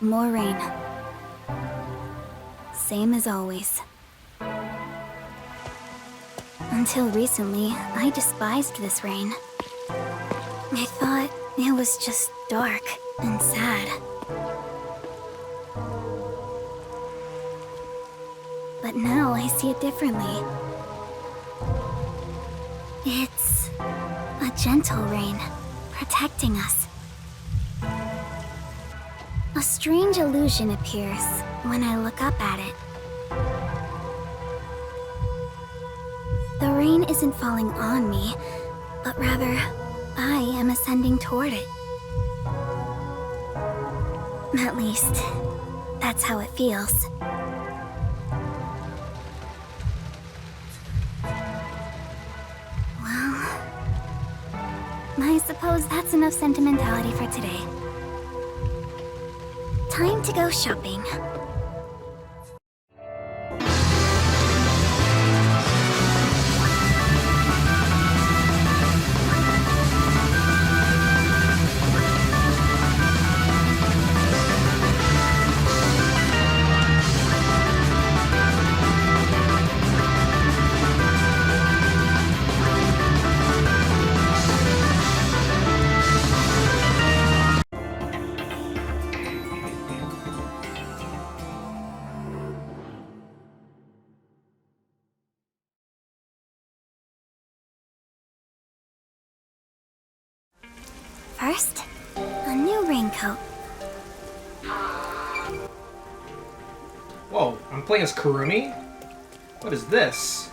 more rain. Same as always. Until recently, I despised this rain. I thought it was just dark and sad. But now I see it differently. It's a gentle rain, protecting us. A strange illusion appears when I look up at it. The rain isn't falling on me, but rather, I am ascending toward it. At least, that's how it feels. Well, I suppose that's enough sentimentality for today. Time to go shopping. First, a new raincoat. Whoa, I'm playing as Kurumi? What is this?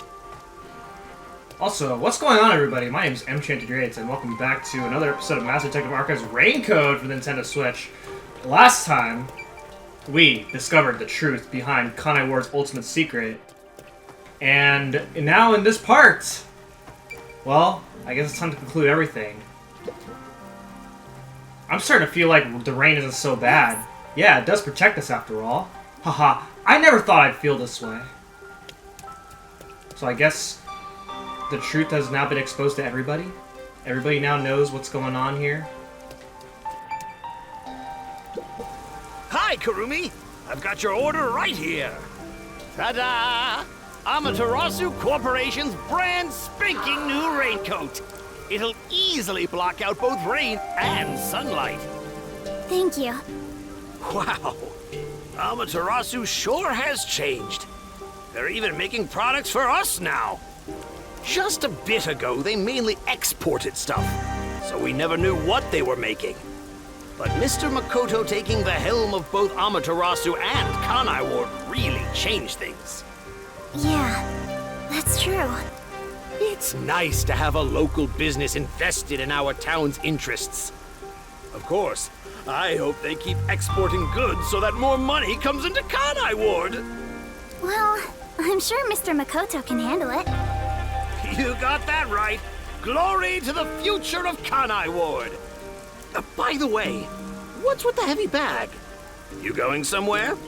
Also, what's going on, everybody? My name is Enchanted and welcome back to another episode of Master Detective Archive's Raincoat for the Nintendo Switch. Last time, we discovered the truth behind Kanai Ward's ultimate secret. And now in this part, well, I guess it's time to conclude everything. I'm starting to feel like the rain isn't so bad. Yeah, it does protect us after all. Haha, I never thought I'd feel this way. So I guess the truth has now been exposed to everybody? Everybody now knows what's going on here? Hi, Kurumi! I've got your order right here. Ta-da! Amaterasu Corporation's brand spanking new raincoat. It'll easily block out both rain and sunlight. Thank you. Wow! Amaterasu sure has changed. They're even making products for us now. Just a bit ago, they mainly exported stuff, so we never knew what they were making. But Mr. Makoto taking the helm of both Amaterasu and Kanai Ward really changed things. Yeah, that's true. It's nice to have a local business invested in our town's interests. Of course, I hope they keep exporting goods so that more money comes into Kanai Ward. Well, I'm sure Mr. Makoto can handle it. You got that right. Glory to the future of Kanai Ward. By the way, what's with the heavy bag? You going somewhere?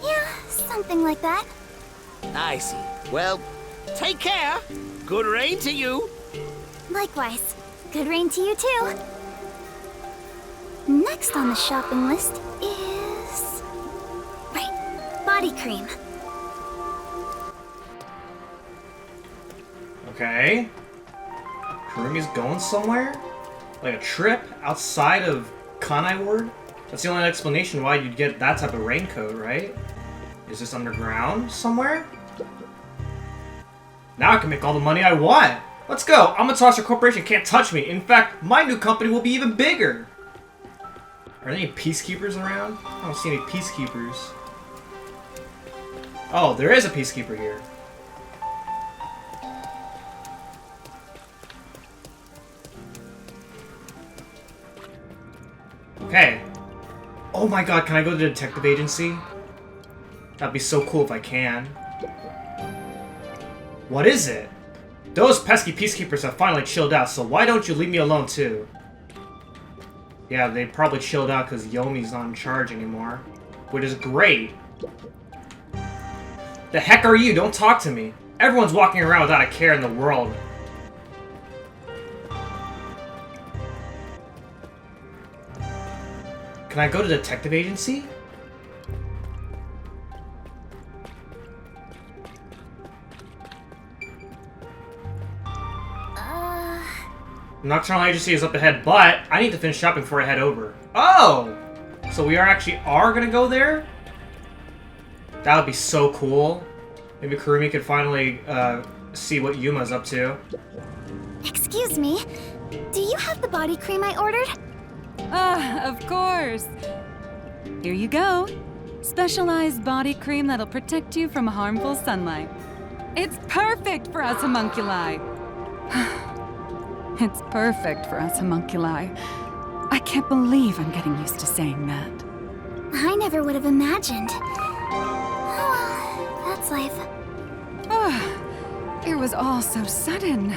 Yeah, something like that. I see. Well, take care. Good rain to you. Likewise. Good rain to you too. Next on the shopping list is... right, body cream. Okay. Kurumi's going somewhere? Like a trip outside of Kanai Ward? That's the only explanation why you'd get that type of raincoat, right? Is this underground somewhere? Now I can make all the money I want! Let's go! Amaterasu Corporation can't touch me. In fact, my new company will be even bigger! Are there any peacekeepers around? I don't see any peacekeepers. Oh, there is a peacekeeper here. Okay. Oh my god, can I go to the detective agency? That'd be so cool if I can. What is it? Those pesky peacekeepers have finally chilled out, so why don't you leave me alone too? Yeah, they probably chilled out because Yomi's not in charge anymore. Which is great. The heck are you? Don't talk to me. Everyone's walking around without a care in the world. Can I go to the detective agency? Nocturnal Agency is up ahead, but I need to finish shopping before I head over. Oh! So we are gonna go there? That would be so cool. Maybe Kurumi could finally see what Yuma's up to. Excuse me, do you have the body cream I ordered? Of course. Here you go. Specialized body cream that'll protect you from harmful sunlight. It's perfect for us homunculi. It's perfect for us homunculi. I can't believe I'm getting used to saying that. I never would have imagined. Oh, that's life. It was all so sudden.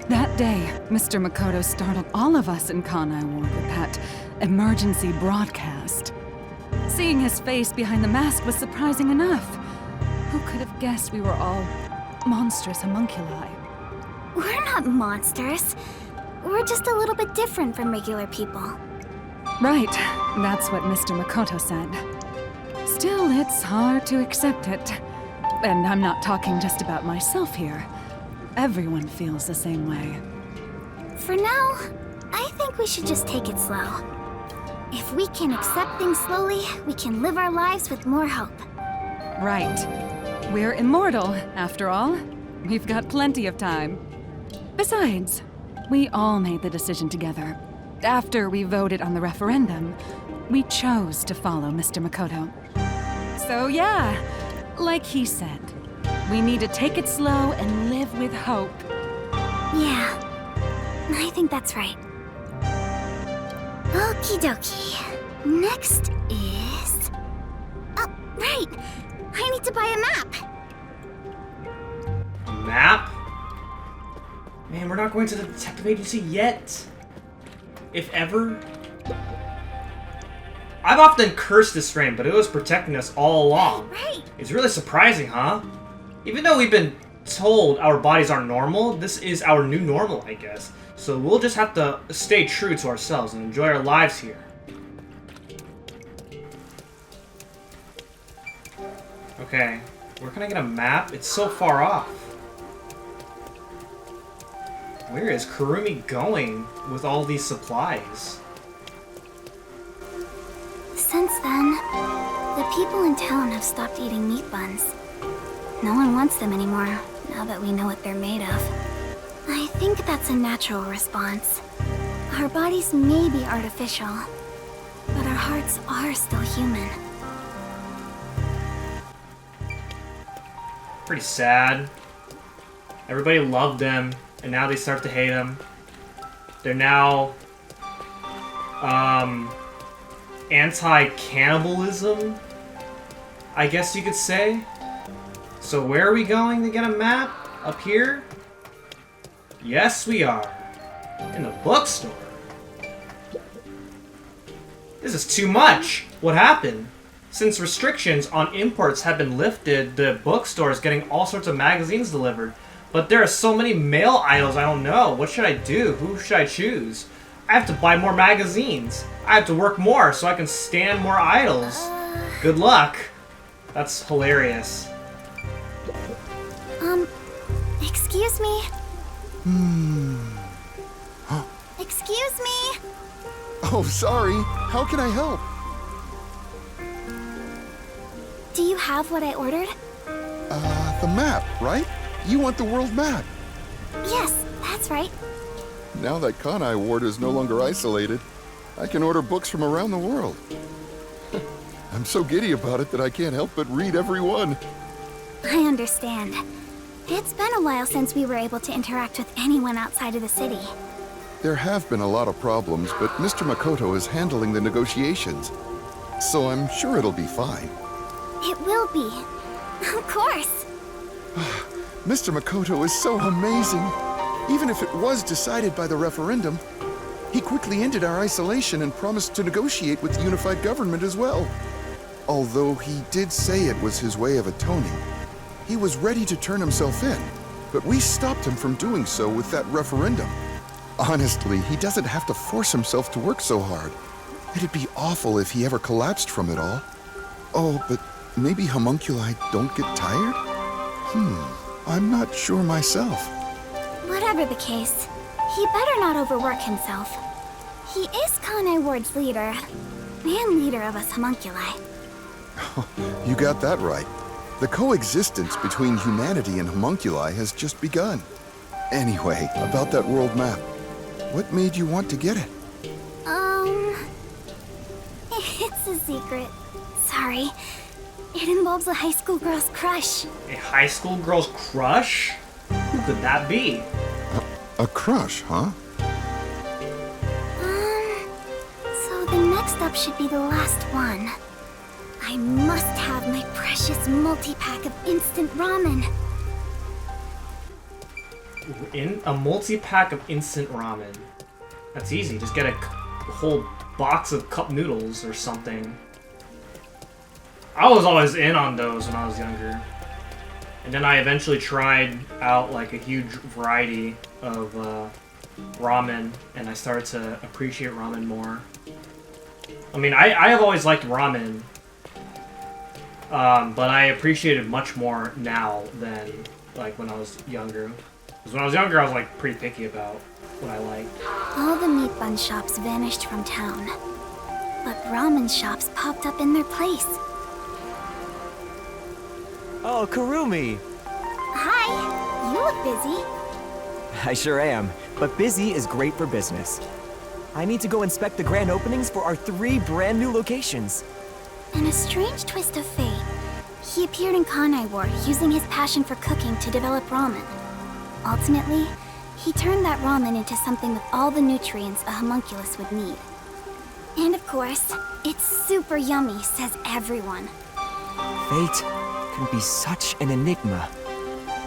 That day, Mr. Makoto startled all of us in Kanai Ward with that emergency broadcast. Seeing his face behind the mask was surprising enough. Who could have guessed we were all monstrous homunculi? We're not monsters. We're just a little bit different from regular people. Right, that's what Mr. Makoto said. Still, it's hard to accept it. And I'm not talking just about myself here. Everyone feels the same way. For now, I think we should just take it slow. If we can accept things slowly, we can live our lives with more hope. Right. We're immortal, after all. We've got plenty of time. Besides, we all made the decision together. After we voted on the referendum, we chose to follow Mr. Makoto. So yeah, like he said, we need to take it slow and live with hope. Yeah, I think that's right. Okie dokie. Next is... Oh, right! I need to buy a map! A map? Man, we're not going to the detective agency yet. If ever. I've often cursed this frame, but it was protecting us all along. Right! It's really surprising, huh? Even though we've been told our bodies aren't normal, this is our new normal, I guess. So we'll just have to stay true to ourselves and enjoy our lives here. Okay, where can I get a map? It's so far off. Where is Kurumi going with all these supplies? Since then, the people in town have stopped eating meat buns. No one wants them anymore, now that we know what they're made of. I think that's a natural response. Our bodies may be artificial, but our hearts are still human. Pretty sad. Everybody loved them, and now they start to hate them. They're now anti-cannibalism, I guess you could say. So where are we going to get a map? Up here? Yes, we are. In the bookstore. This is too much. What happened? Since restrictions on imports have been lifted, the bookstore is getting all sorts of magazines delivered. But there are so many male idols, I don't know. What should I do? Who should I choose? I have to buy more magazines. I have to work more so I can stand more idols. Good luck. That's hilarious. Excuse me? Excuse me? Oh, sorry. How can I help? Do you have what I ordered? The map, right? You want the world map. Yes, that's right. Now that Kanai Ward is no longer isolated, I can order books from around the world. I'm so giddy about it that I can't help but read every one. I understand. It's been a while since we were able to interact with anyone outside of the city. There have been a lot of problems, but Mr. Makoto is handling the negotiations. So I'm sure it'll be fine. It will be. Of course. Mr. Makoto is so amazing. Even if it was decided by the referendum, he quickly ended our isolation and promised to negotiate with the unified government as well. Although he did say it was his way of atoning. He was ready to turn himself in, but we stopped him from doing so with that referendum. Honestly, he doesn't have to force himself to work so hard. It'd be awful if he ever collapsed from it all. Oh, but maybe homunculi don't get tired? I'm not sure myself. Whatever the case, He better not overwork himself. He is Kanai Ward's leader, and leader of us homunculi. You got that right. The coexistence between humanity and homunculi has just begun. Anyway, about that world map. What made you want to get it? It's a secret. Sorry. It involves a high school girl's crush. A high school girl's crush? Who could that be? A crush, huh? So the next up should be the last one. I must have my precious multi-pack of instant ramen. In a multi-pack of instant ramen. That's easy. Just get a whole box of cup noodles or something. I was always in on those when I was younger. And then I eventually tried out like a huge variety of ramen, and I started to appreciate ramen more. I mean, I have always liked ramen, but I appreciate it much more now than like when I was younger. Because when I was younger, I was like pretty picky about what I liked. All the meat bun shops vanished from town, but ramen shops popped up in their place. Oh, Kurumi! Hi, you look busy. I sure am, but busy is great for business. I need to go inspect the grand openings for our 3 brand new locations. In a strange twist of fate, he appeared in Kanai Ward using his passion for cooking to develop ramen. Ultimately, he turned that ramen into something with all the nutrients a homunculus would need. And of course, it's super yummy, says everyone. Fate can be such an enigma.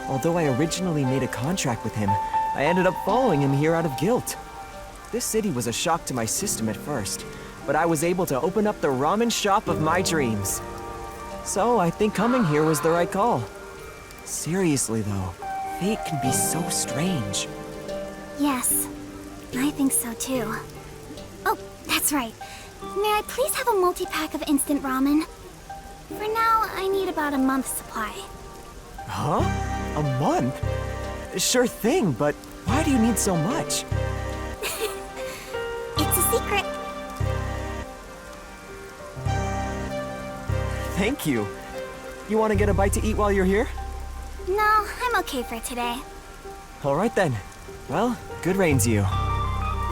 Although I originally made a contract with him, I ended up following him here out of guilt. This city was a shock to my system at first, but I was able to open up the ramen shop of my dreams. So I think coming here was the right call. Seriously though, fate can be so strange. Yes, I think so too. Oh, that's right. May I please have a multi-pack of instant ramen? For now, I need about a month's supply. Huh? A month? Sure thing, but why do you need so much? It's a secret. Thank you. You want to get a bite to eat while you're here? No, I'm okay for today. All right then. Well, good rain to you.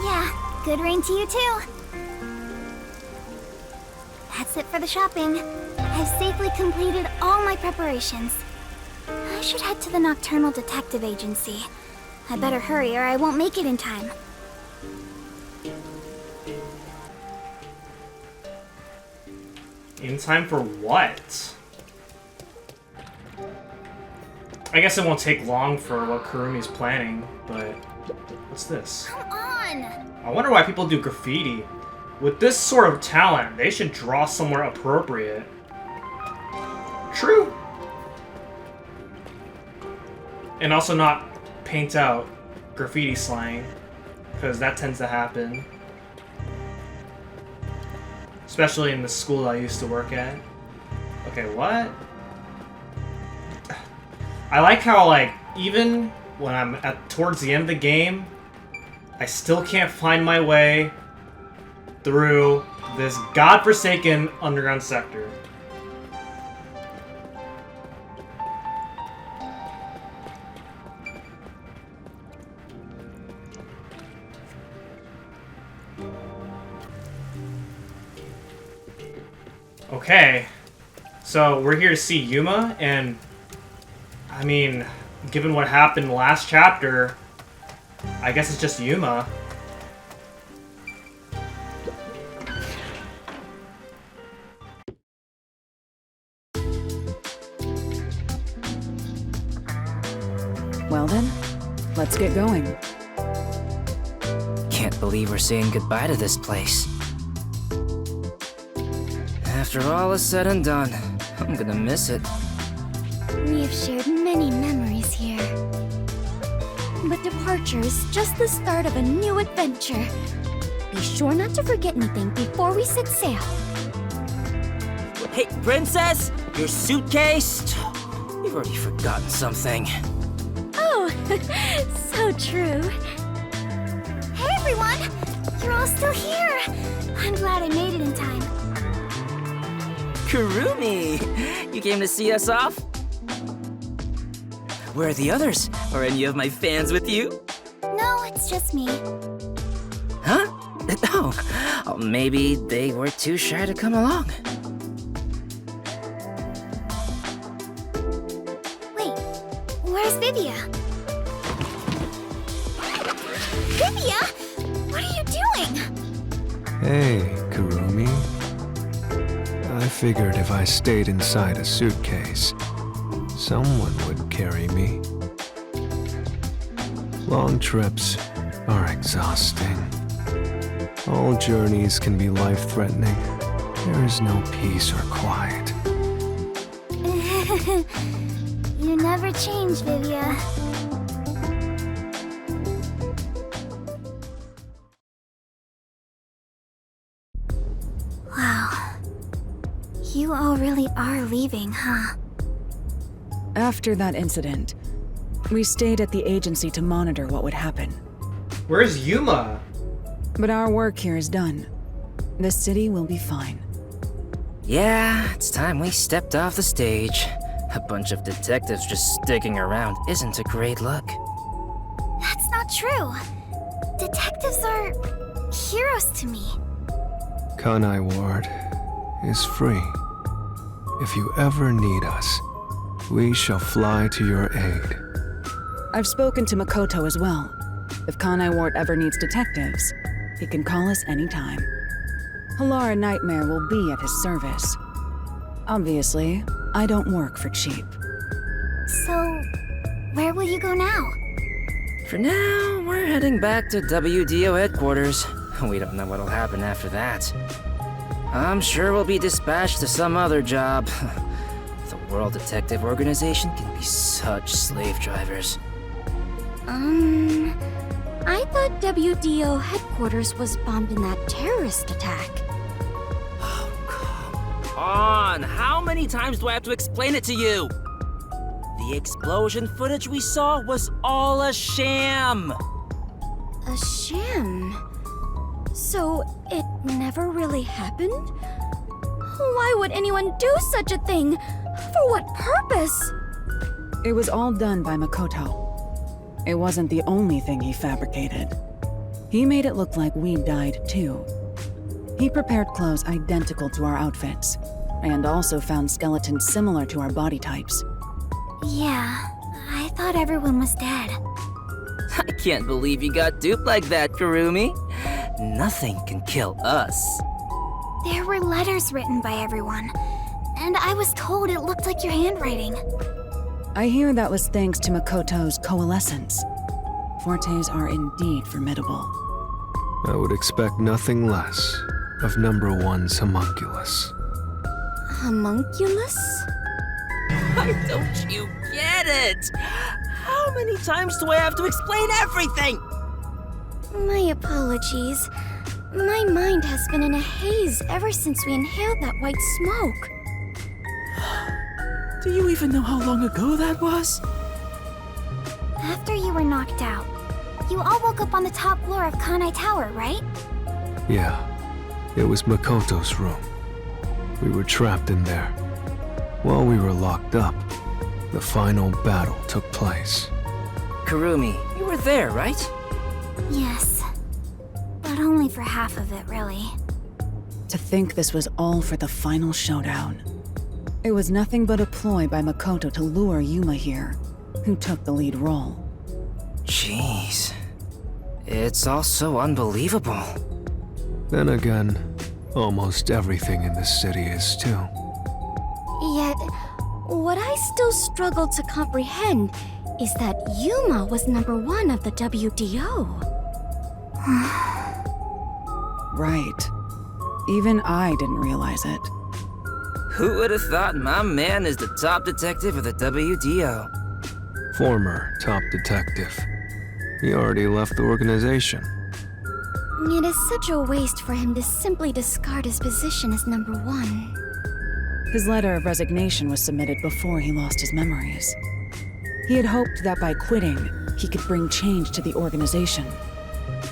Yeah, good rain to you too. That's it for the shopping. I've safely completed all my preparations. I should head to the Nocturnal Detective Agency. I better hurry or I won't make it in time. In time for what? I guess it won't take long for what Kurumi's planning, but what's this? Come on! I wonder why people do graffiti. With this sort of talent, they should draw somewhere appropriate. True. And also not paint out graffiti slang, because that tends to happen. Especially in the school I used to work at. Okay, what? I like how, like, even when I'm towards the end of the game, I still can't find my way through this godforsaken underground sector. Okay, so we're here to see Yuma, and I mean, given what happened last chapter, I guess it's just Yuma. Well then, let's get going. Can't believe we're saying goodbye to this place. After all is said and done, I'm gonna miss it. We have shared many memories here. But departure is just the start of a new adventure. Be sure not to forget anything before we set sail. Hey, Princess! Your suitcase? You've already forgotten something. Oh, so true. still here! I'm glad I made it in time. Kurumi! You came to see us off? Where are the others? Are any of my fans with you? No, it's just me. Huh? Oh, maybe they were too shy to come along. Wait, where's Vivia? Vivia? What are you doing? Hey, Kurumi. I figured if I stayed inside a suitcase, someone would carry me. Long trips are exhausting. All journeys can be life-threatening. There is no peace or quiet. You never change, Vivia. Wow. You all really are leaving, huh? After that incident, we stayed at the agency to monitor what would happen. Where's Yuma? But our work here is done. The city will be fine. Yeah, it's time we stepped off the stage. A bunch of detectives just sticking around isn't a great look. That's not true. Detectives are heroes to me. Kanai Ward is free. If you ever need us, we shall fly to your aid. I've spoken to Makoto as well. If Kanai Ward ever needs detectives, he can call us anytime. Halara Nightmare will be at his service. Obviously, I don't work for cheap. So, where will you go now? For now, we're heading back to WDO headquarters. We don't know what'll happen after that. I'm sure we'll be dispatched to some other job. The World Detective Organization can be such slave drivers. I thought WDO headquarters was bombed in that terrorist attack. Oh, come on! How many times do I have to explain it to you? The explosion footage we saw was all a sham! A sham? So, it never really happened? Why would anyone do such a thing? For what purpose? It was all done by Makoto. It wasn't the only thing he fabricated. He made it look like we died too. He prepared clothes identical to our outfits, and also found skeletons similar to our body types. Yeah, I thought everyone was dead. I can't believe you got duped like that, Kurumi. Nothing can kill us. There were letters written by everyone, and I was told it looked like your handwriting. I hear that was thanks to Makoto's coalescence. Fortes are indeed formidable. I would expect nothing less of #1's homunculus. Homunculus? Why don't you get it? How many times do I have to explain everything? My apologies. My mind has been in a haze ever since we inhaled that white smoke. Do you even know how long ago that was? After you were knocked out, you all woke up on the top floor of Kanai Tower, right? Yeah, it was Makoto's room. We were trapped in there. While we were locked up, the final battle took place. Kurumi, you were there, right? Yes. But only for half of it, really. To think this was all for the final showdown. It was nothing but a ploy by Makoto to lure Yuma here, who took the lead role. Jeez. It's all so unbelievable. Then again, almost everything in this city is too. Yet, what I still struggle to comprehend is that Yuma was #1 of the WDO. Right. Even I didn't realize it. Who would have thought my man is the top detective of the WDO? Former top detective. He already left the organization. It is such a waste for him to simply discard his position as #1. His letter of resignation was submitted before he lost his memories. He had hoped that by quitting, he could bring change to the organization.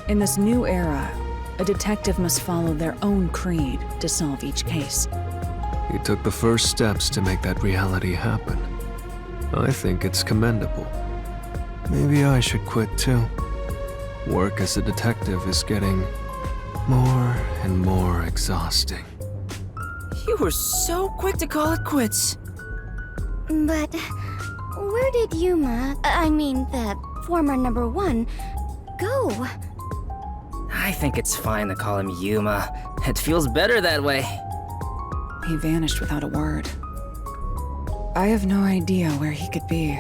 In this new era, a detective must follow their own creed to solve each case. He took the first steps to make that reality happen. I think it's commendable. Maybe I should quit too. Work as a detective is getting more and more exhausting. You were so quick to call it quits. But where did Yuma, I mean the former number 1, go? I think it's fine to call him Yuma. It feels better that way. He vanished without a word. I have no idea where he could be.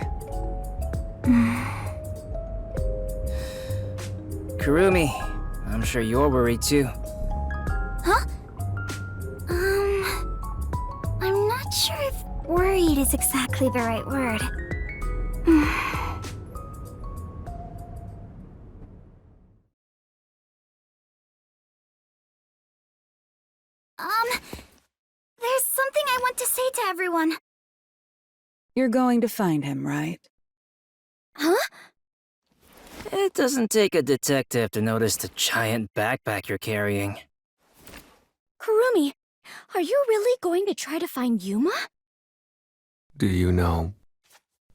Kurumi, I'm sure you're worried too. Huh? I'm not sure if worried is exactly the right word. There's something I want to say to everyone. You're going to find him, right? Huh? It doesn't take a detective to notice the giant backpack you're carrying. Kurumi, are you really going to try to find Yuma? Do you know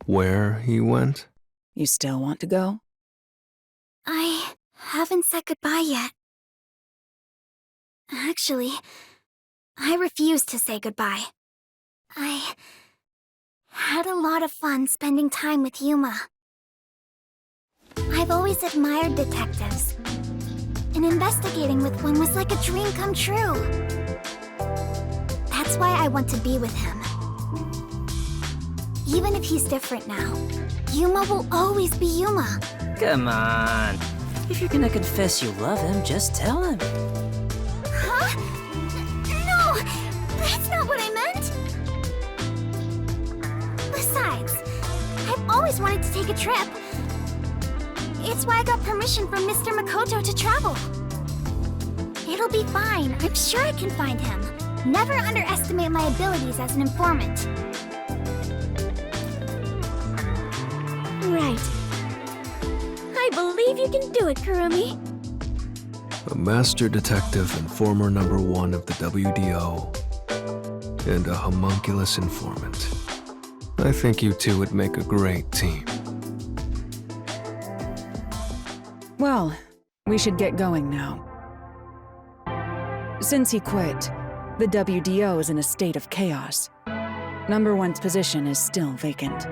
where he went? You still want to go? I haven't said goodbye yet. Actually, I refuse to say goodbye. I had a lot of fun spending time with Yuma. I've always admired detectives, and investigating with one was like a dream come true. That's why I want to be with him. Even if he's different now, Yuma will always be Yuma. Come on. If you're gonna confess you love him, just tell him. Huh? No! That's not what I meant! Besides, I've always wanted to take a trip. It's why I got permission from Mr. Makoto to travel. It'll be fine. I'm sure I can find him. Never underestimate my abilities as an informant. Right. I believe you can do it, Kurumi. A master detective and former number 1 of the WDO, and a homunculus informant. I think you two would make a great team. Well, we should get going now. Since he quit, the WDO is in a state of chaos. Number 1's position is still vacant.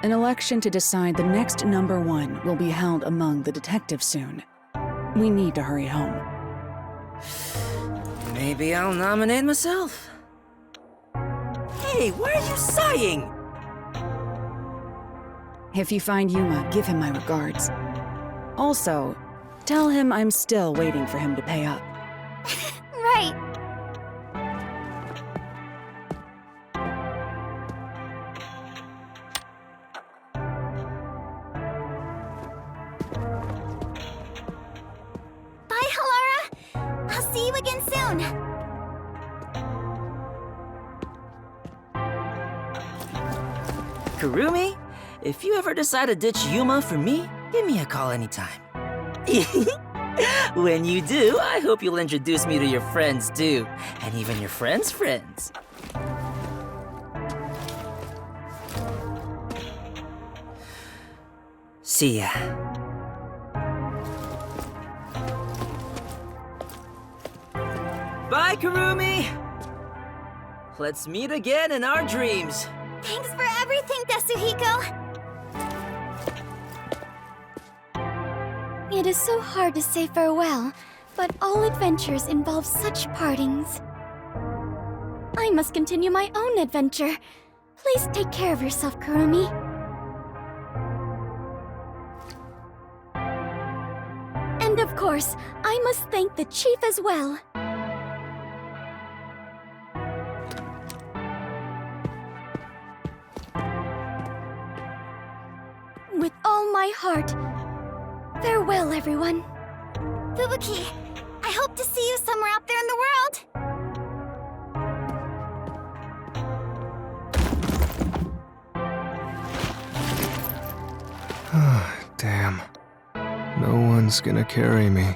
An election to decide the next number 1 will be held among the detectives soon. We need to hurry home. Maybe I'll nominate myself. Hey, why are you sighing? If you find Yuma, give him my regards. Also, tell him I'm still waiting for him to pay up. Right. Bye, Halara. I'll see you again soon. Kurumi, if you ever decide to ditch Yuma for me, give me a call anytime. When you do, I hope you'll introduce me to your friends too, and even your friends' friends. See ya. Bye, Kurumi! Let's meet again in our dreams. Thanks for everything, Tetsuhiko. It is so hard to say farewell, but all adventures involve such partings. I must continue my own adventure. Please take care of yourself, Kurumi. And of course, I must thank the Chief as well. With all my heart, farewell, everyone. Fubuki, I hope to see you somewhere out there in the world. Damn. No one's one's gonna carry me.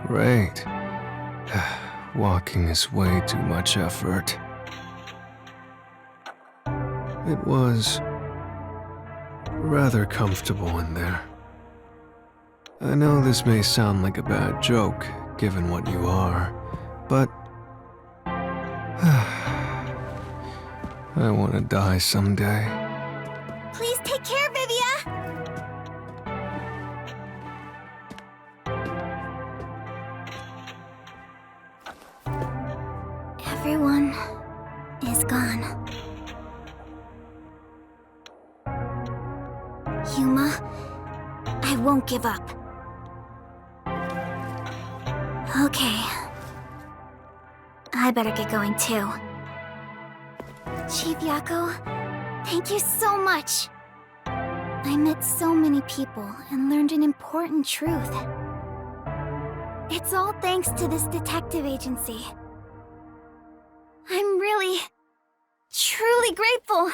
Great. Walking is way too much effort. It was rather comfortable in there. I know this may sound like a bad joke, given what you are, but I want to die someday. Please take care, Vivia! Everyone is gone. Yuma, I won't give up. Okay. I better get going too. Chief Yako, thank you so much. I met so many people and learned an important truth. It's all thanks to this detective agency. I'm really, truly grateful.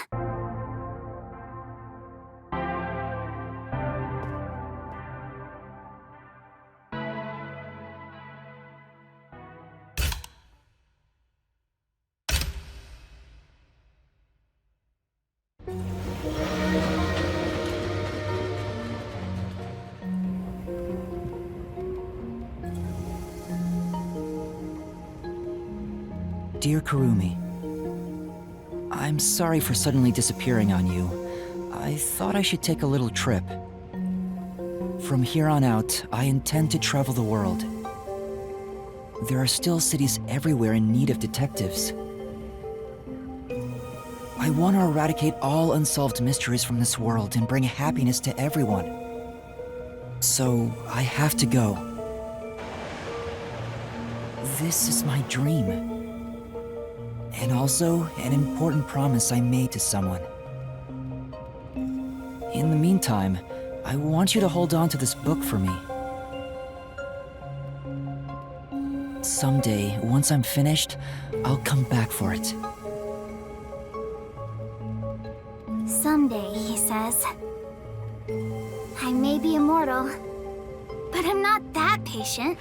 Dear Kurumi, I'm sorry for suddenly disappearing on you. I thought I should take a little trip. From here on out, I intend to travel the world. There are still cities everywhere in need of detectives. I want to eradicate all unsolved mysteries from this world and bring happiness to everyone. So, I have to go. This is my dream. And also, an important promise I made to someone. In the meantime, I want you to hold on to this book for me. Someday, once I'm finished, I'll come back for it. Someday, he says. I may be immortal, but I'm not that patient.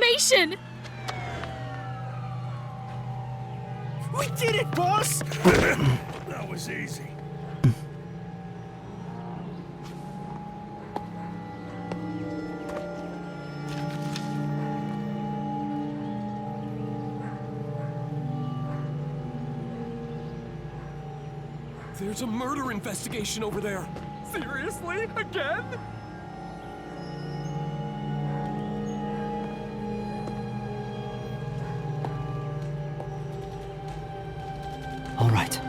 station! We did it, boss! That was easy. There's a murder investigation over there. Seriously? Again? All right.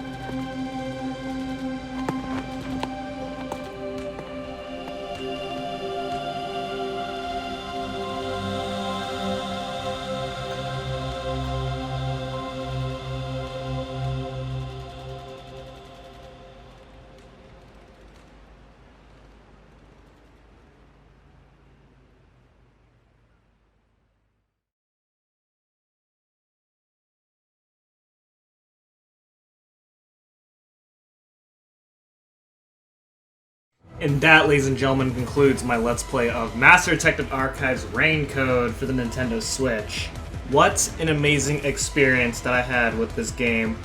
And that, ladies and gentlemen, concludes my Let's Play of Master Detective Archives Rain Code for the Nintendo Switch. What an amazing experience that I had with this game.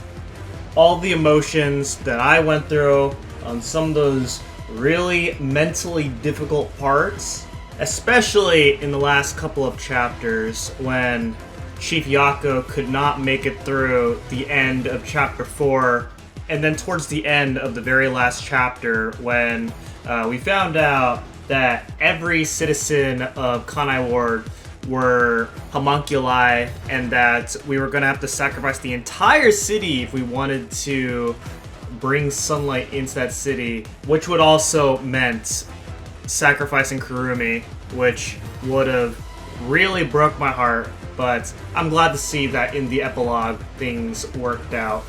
All the emotions that I went through on some of those really mentally difficult parts, especially in the last couple of chapters when Chief Yako could not make it through the end of Chapter 4, and then towards the end of the very last chapter when we found out that every citizen of Kanai Ward were homunculi and that we were going to have to sacrifice the entire city if we wanted to bring sunlight into that city, which would also meant sacrificing Kurumi, which would have really broke my heart, but I'm glad to see that in the epilogue things worked out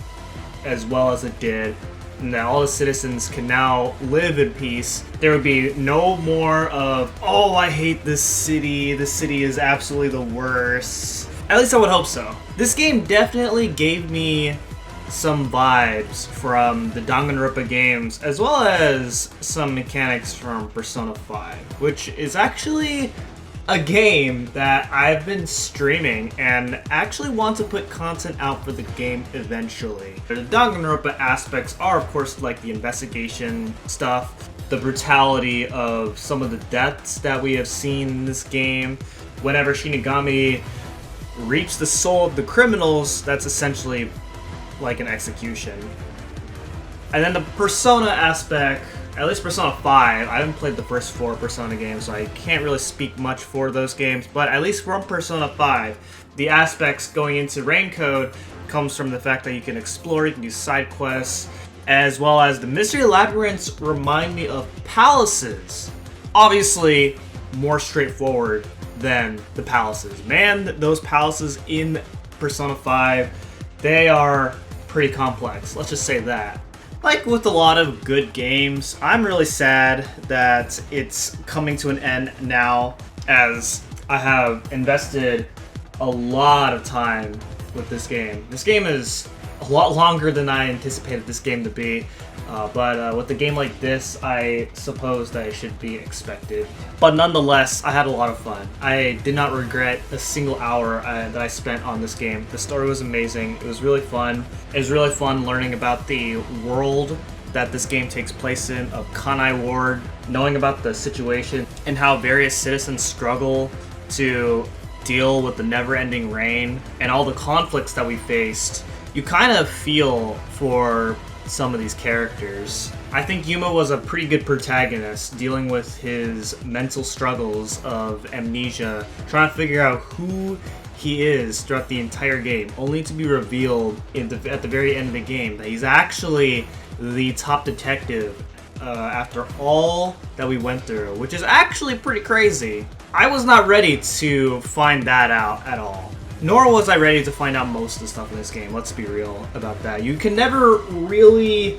as well as it did, and that all the citizens can now live in peace. There would be no more of, oh, I hate this city is absolutely the worst. At least I would hope so. This game definitely gave me some vibes from the Danganronpa games, as well as some mechanics from Persona 5, which is actually a game that I've been streaming and actually want to put content out for the game eventually. The Danganronpa aspects are, of course, like the investigation stuff, the brutality of some of the deaths that we have seen in this game. Whenever Shinigami reaps the soul of the criminals, that's essentially like an execution. And then the Persona aspect, at least Persona 5, I haven't played the first 4 Persona games, so I can't really speak much for those games, but at least from Persona 5, the aspects going into Rain Code comes from the fact that you can explore, you can do side quests, as well as the mystery labyrinths remind me of palaces. Obviously, more straightforward than the palaces. Man, those palaces in Persona 5, they are pretty complex, let's just say that. Like with a lot of good games, I'm really sad that it's coming to an end now, as I have invested a lot of time with this game. This game is a lot longer than I anticipated this game to be, but with a game like this, I suppose that it should be expected. But nonetheless, I had a lot of fun. I did not regret a single hour that I spent on this game. The story was amazing. It was really fun. It was really fun learning about the world that this game takes place in, of Kanai Ward, knowing about the situation and how various citizens struggle to deal with the never-ending rain and all the conflicts that we faced. You kind of feel for some of these characters. I think Yuma was a pretty good protagonist, dealing with his mental struggles of amnesia, trying to figure out who he is throughout the entire game, only to be revealed at the very end of the game that he's actually the top detective after all that we went through, which is actually pretty crazy. I was not ready to find that out at all. Nor was I ready to find out most of the stuff in this game, let's be real about that. You can never really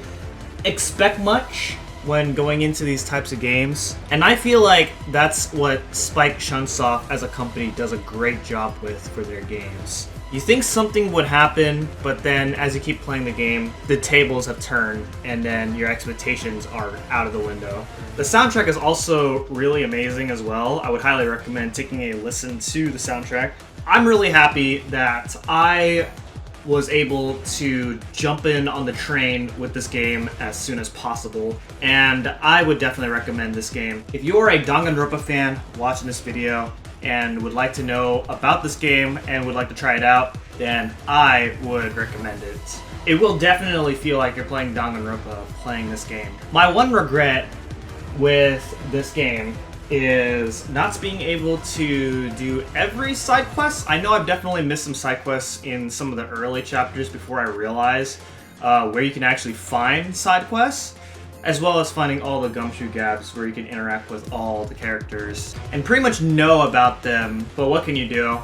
expect much when going into these types of games, and I feel like that's what Spike Chunsoft as a company does a great job with for their games. You think something would happen, but then as you keep playing the game, the tables have turned, and then your expectations are out of the window. The soundtrack is also really amazing as well. I would highly recommend taking a listen to the soundtrack. I'm really happy that I was able to jump in on the train with this game as soon as possible, and I would definitely recommend this game. If you are a Danganronpa fan watching this video and would like to know about this game and would like to try it out, then I would recommend it. It will definitely feel like you're playing Danganronpa playing this game. My one regret with this game is not being able to do every side quest. I know I've definitely missed some side quests in some of the early chapters before I realized where you can actually find side quests, as well as finding all the gumshoe gaps where you can interact with all the characters and pretty much know about them, but what can you do?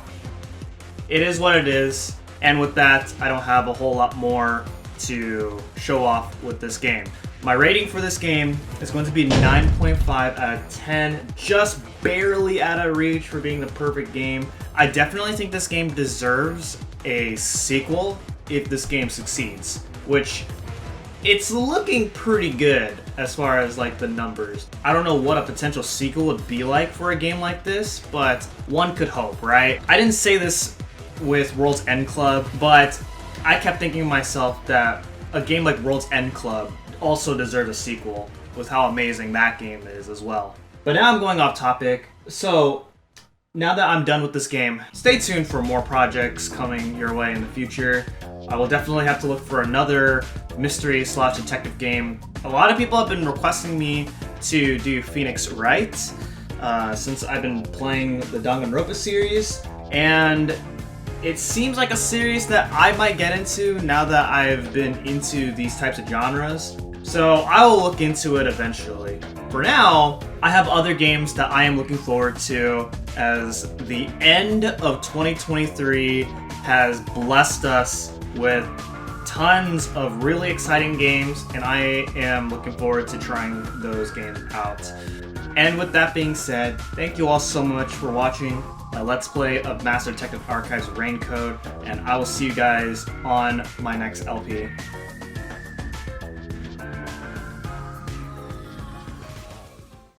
It is what it is, and with that, I don't have a whole lot more to show off with this game. My rating for this game is going to be 9.5 out of 10, just barely out of reach for being the perfect game. I definitely think this game deserves a sequel if this game succeeds, which it's looking pretty good as far as like the numbers. I don't know what a potential sequel would be like for a game like this, but one could hope, right? I didn't say this with World's End Club, but I kept thinking to myself that a game like World's End Club also deserves a sequel with how amazing that game is as well. But now I'm going off topic. So now that I'm done with this game, stay tuned for more projects coming your way in the future. I will definitely have to look for another mystery/detective game. A lot of people have been requesting me to do Phoenix Wright since I've been playing the Danganronpa series, and it seems like a series that I might get into now that I've been into these types of genres. So I will look into it eventually. For now, I have other games that I am looking forward to as the end of 2023 has blessed us with tons of really exciting games, and I am looking forward to trying those games out. And with that being said, thank you all so much for watching Let's Play of Master Detective Archives Rain Code, and I will see you guys on my next LP.